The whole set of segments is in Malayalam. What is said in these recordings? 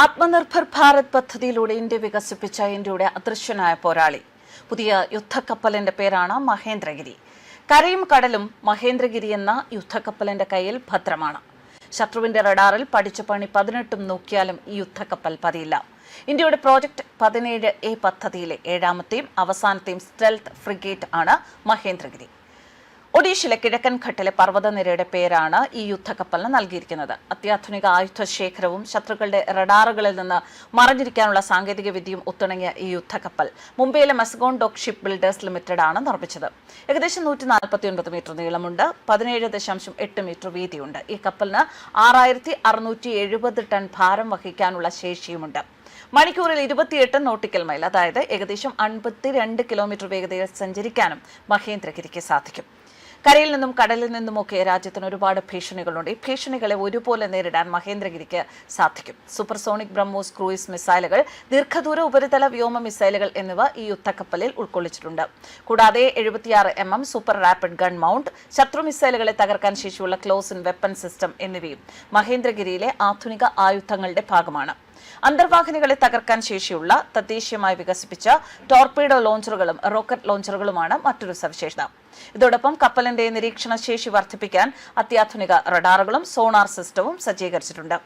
ആത്മനിർഭർ ഭാരത് പദ്ധതിയിലൂടെ ഇന്ത്യ വികസിപ്പിച്ച ഇന്ത്യയുടെ അദൃശ്യനായ പോരാളി. പുതിയ യുദ്ധക്കപ്പലിന്റെ പേരാണ് മഹേന്ദ്രഗിരി. കരയും കടലും മഹേന്ദ്രഗിരി എന്ന യുദ്ധക്കപ്പലിന്റെ കയ്യിൽ ഭദ്രമാണ്. ശത്രുവിന്റെ റഡാറിൽ പഠിച്ച പണി 18 നോക്കിയാലും ഈ യുദ്ധക്കപ്പൽ പതിയില്ല. ഇന്ത്യയുടെ പ്രോജക്ട് 17A പദ്ധതിയിലെ 7ാമത്തെയും അവസാനത്തെയും സ്റ്റെൽത്ത് ഫ്രിഗേറ്റ് ആണ് മഹേന്ദ്രഗിരി. ഒഡീഷയിലെ കിഴക്കൻ ഘട്ടിലെ പർവ്വതനിരയുടെ പേരാണ് ഈ യുദ്ധക്കപ്പലിന് നൽകിയിരിക്കുന്നത്. അത്യാധുനിക ആയുധശേഖരവും ശത്രുക്കളുടെ റഡാറുകളിൽ നിന്ന് മറഞ്ഞിരിക്കാനുള്ള സാങ്കേതിക വിദ്യയും ഒത്തിണങ്ങിയ ഈ യുദ്ധക്കപ്പൽ മുംബൈയിലെ മസ്ഗോൺ ഡോക്ക് ഷിപ്പ് ബിൽഡേഴ്സ് ലിമിറ്റഡ് ആണ് നിർമ്മിച്ചത്. ഏകദേശം 149 മീറ്റർ നീളമുണ്ട്, 17.8 മീറ്റർ വീതിയുണ്ട്. ഈ കപ്പലിന് 6670 ടൺ ഭാരം വഹിക്കാനുള്ള ശേഷിയുമുണ്ട്. മണിക്കൂറിൽ 28 നോട്ടിക്കൽ മൈൽ, അതായത് ഏകദേശം 52 കിലോമീറ്റർ വേഗതയിൽ സഞ്ചരിക്കാനും മഹേന്ദ്രഗിരിക്ക് സാധിക്കും. കരയിൽ നിന്നും കടലിൽ നിന്നുമൊക്കെ രാജ്യത്തിന് ഒരുപാട് ഭീഷണികളുണ്ട്. ഈ ഭീഷണികളെ ഒരുപോലെ നേരിടാൻ മഹേന്ദ്രഗിരിക്ക് സാധിക്കും. സൂപ്പർസോണിക് ബ്രഹ്മോസ് ക്രൂയിസ് മിസൈലുകൾ, ദീർഘദൂര ഉപരിതല വ്യോമ മിസൈലുകൾ എന്നിവ ഈ യുദ്ധക്കപ്പലിൽ ഉൾക്കൊള്ളിച്ചിട്ടുണ്ട്. കൂടാതെ 76mm super rapid gun mount, ശത്രു മിസൈലുകളെ തകർക്കാൻ ശേഷിയുള്ള ക്ലോസ് ഇൻ വെപ്പൺ സിസ്റ്റം എന്നിവയും മഹേന്ദ്രഗിരിയിലെ ആധുനിക ആയുധങ്ങളുടെ ഭാഗമാണ്. അന്തർവാഹിനികളെ തകർക്കാൻ ശേഷിയുള്ള തദ്ദേശീയമായി വികസിപ്പിച്ച ടോർപീഡോ ലോഞ്ചറുകളും റോക്കറ്റ് ലോഞ്ചറുകളുമാണ് മറ്റൊരു സവിശേഷത. ഇതോടൊപ്പം കപ്പലിന്റെ നിരീക്ഷണ ശേഷി വർദ്ധിപ്പിക്കാൻ അത്യാധുനിക റഡാറുകളും സോണാർ സിസ്റ്റവും സജ്ജീകരിച്ചിട്ടുണ്ട്.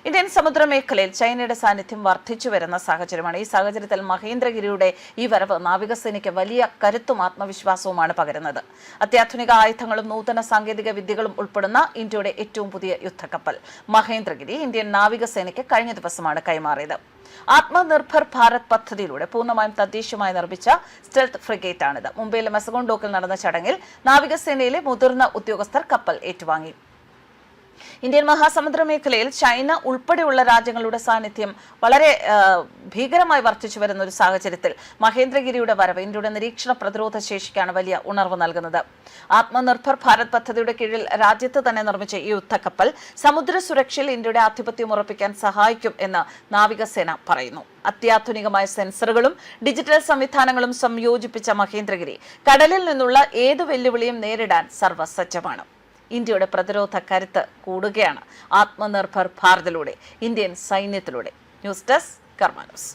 ഇന്ത്യൻ സമുദ്രമേഖലയിൽ ചൈനയുടെ സാന്നിധ്യം വർദ്ധിച്ചു വരുന്ന സാഹചര്യമാണ്. ഈ സാഹചര്യത്തിൽ മഹേന്ദ്രഗിരിയുടെ ഈ വരവ് നാവികസേനയ്ക്ക് വലിയ കരുത്തും ആത്മവിശ്വാസവുമാണ് പകരുന്നത്. അത്യാധുനിക ആയുധങ്ങളും നൂതന സാങ്കേതിക വിദ്യകളും ഉൾപ്പെടുന്ന ഇന്ത്യയുടെ ഏറ്റവും പുതിയ യുദ്ധക്കപ്പൽ മഹേന്ദ്രഗിരി ഇന്ത്യൻ നാവികസേനയ്ക്ക് കഴിഞ്ഞ ദിവസമാണ് കൈമാറിയത്. ആത്മനിർഭർ ഭാരത് പദ്ധതിയിലൂടെ പൂർണ്ണമായും തദ്ദേശീയമായി നിർമ്മിച്ച സ്റ്റെൽത്ത് ഫ്രിഗേറ്റ് ആണിത്. മുംബൈയിലെ മസ്ഗോൺ ഡോക്കിൽ നടന്ന ചടങ്ങിൽ നാവികസേനയിലെ മുതിർന്ന ഉദ്യോഗസ്ഥർ കപ്പൽ ഏറ്റുവാങ്ങി. ഇന്ത്യൻ മഹാസമുദ്ര മേഖലയിൽ ചൈന ഉൾപ്പെടെയുള്ള രാജ്യങ്ങളുടെ സാന്നിധ്യം വളരെ ഭീകരമായി വർദ്ധിച്ചു വരുന്ന ഒരു സാഹചര്യത്തിൽ മഹേന്ദ്രഗിരിയുടെ വരവ് ഇന്ത്യയുടെ നിരീക്ഷണ പ്രതിരോധ ശേഷിക്കാണ് വലിയ ഉണർവ് നൽകുന്നത്. ആത്മനിർഭർ ഭാരത് പദ്ധതിയുടെ കീഴിൽ രാജ്യത്ത് തന്നെ നിർമ്മിച്ച ഈ യുദ്ധക്കപ്പൽ സമുദ്ര സുരക്ഷയിൽ ഇന്ത്യയുടെ ആധിപത്യം ഉറപ്പിക്കാൻ സഹായിക്കും എന്ന് നാവികസേന പറയുന്നു. അത്യാധുനികമായ സെൻസറുകളും ഡിജിറ്റൽ സംവിധാനങ്ങളും സംയോജിപ്പിച്ച മഹേന്ദ്രഗിരി കടലിൽ നിന്നുള്ള ഏത് വെല്ലുവിളിയും നേരിടാൻ സർവ്വസജ്ജമാണ്. ഇന്ത്യയുടെ പ്രതിരോധ കരുത്ത് കൂടുകയാണ് ആത്മനിർഭർ ഭാരതിലൂടെ, ഇന്ത്യൻ സൈന്യത്തിലൂടെ. ന്യൂസ് ഡെസ്ക് കർമ്മ ന്യൂസ്.